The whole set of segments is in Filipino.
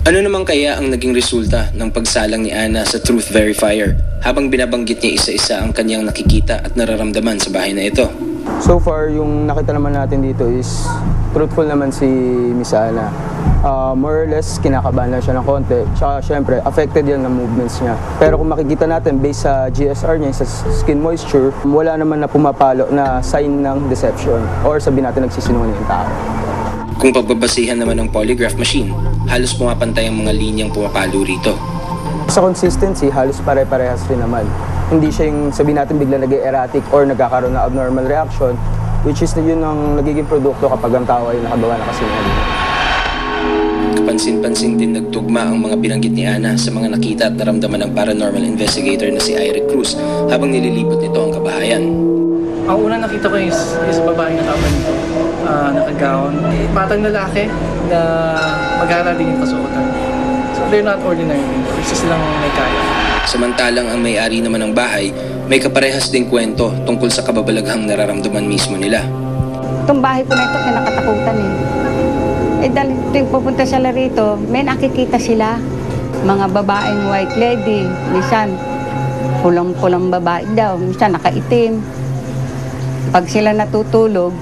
Ano naman kaya ang naging resulta ng pagsalang ni Ana sa Truth Verifier habang binabanggit niya isa-isa ang kanyang nakikita at nararamdaman sa bahay na ito? So far, yung nakita naman natin dito is truthful naman si Miss Ana. More or less, kinakabahan lang siya ng konti. Tsaka syempre, affected yan ng movements niya. Pero kung makikita natin, based sa GSR niya, sa skin moisture, wala naman na pumapalo na sign ng deception or sabihin natin nagsisinungaling yung tao. Kung pagbabasihan naman ng polygraph machine, halos pumapantay ang mga linyang pumapalo rito. Sa consistency, halos pare-parehas rin naman. Hindi siya yung sabihin natin bigla nag-erratic or nagkakaroon na abnormal reaction, which is yun ang nagiging produkto kapag ang tao ay nakagawa na kasinungaling. Kapansin-pansin din nagtugma ang mga binanggit ni Ana sa mga nakita at naramdaman ng paranormal investigator na si Ira Cruz habang nililibot nito ang kabahayan. Ang una nakita ko is babaeng nakaba nito, nakagaon. Batang lalaki na mag-aaral din yung kasuotan. So they're not ordinary people, isa silang may kaya. Samantalang ang may-ari naman ng bahay, may kaparehas ding kwento tungkol sa kababalaghang nararamdaman mismo nila. Itong bahay ko na ito, kinakatakutan eh. Dahil tuwing pupunta sila rito, may nakikita sila. Mga babaeng white lady, minsan pulang-pulang babae daw, minsan nakaitim. Pag sila natutulog,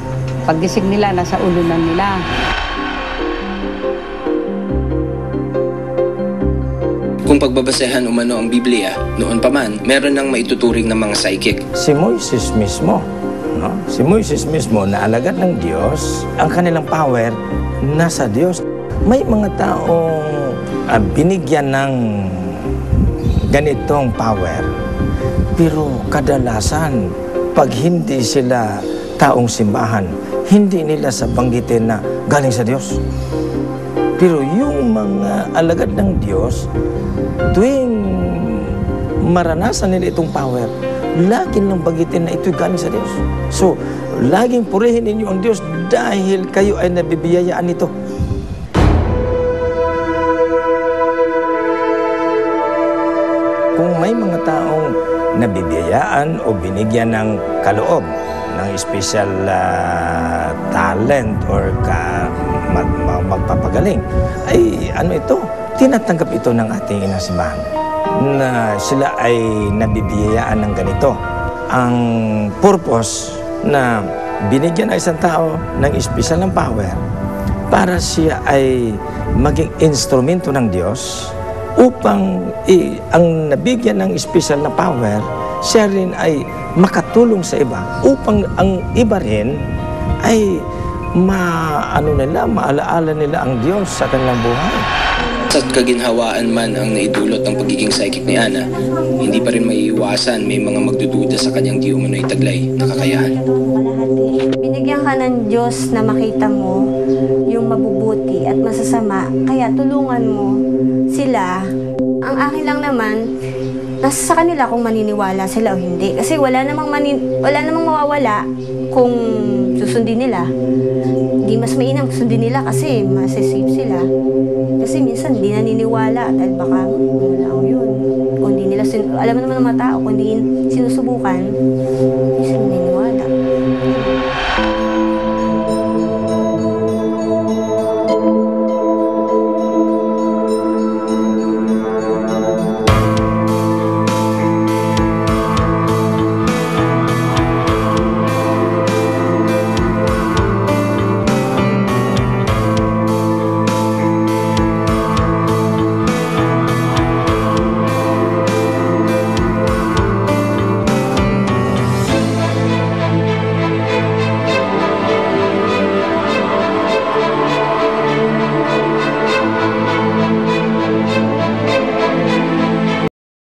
paggising nila, nasa ulunan nila. Kung pagbabasehan umano ang Biblia, noon pa man, meron nang maituturing ng mga psychic. Si Moises mismo, no? Si Moises mismo na alagad ng Diyos, ang kanilang power nasa Diyos. May mga taong binigyan ng ganitong power, pero kadalasan, pag hindi sila taong simbahan, hindi nila sabanggitin na galing sa Diyos. Pero yung mga alagad ng Diyos, tuwing maranasan nila itong power, laging lang bagitin na ito'y galing sa Diyos. So, laging purihin ninyo ang Diyos dahil kayo ay nabibiyayaan nito. Kung may mga taong nabibiyayaan o binigyan ng kaloob ng special talent or magpapagaling, ay ano ito, tinatanggap ito ng ating inang simbahan na sila ay nabibiyayaan ng ganito. Ang purpose na binigyan ay isang tao ng special ng power para siya ay maging instrumento ng Diyos upang ang nabigyan ng special na power, siya rin ay makatulong sa iba upang ang iba rin ay maalaala nila ang Diyos sa kanilang buhay. At kaginhawaan man ang naidulot ng pagiging psychic ni Ana, hindi pa rin maiiwasan may mga magdududa sa kanyang di umano'y taglay na kakayahan. Binigyan ka ng Diyos na makita mo yung mabubuti at masasama, kaya tulungan mo sila. Ang akin lang naman, nasa sa kanila kung maniniwala sila o hindi. Kasi wala namang mawawala kung susundin nila. Hindi mas mainam susundin nila kasi masisave sila. Kasi minsan hindi naniniwala dahil baka wala yun. Kung di nila, alam mo naman ng mga tao, kung di sinusubukan,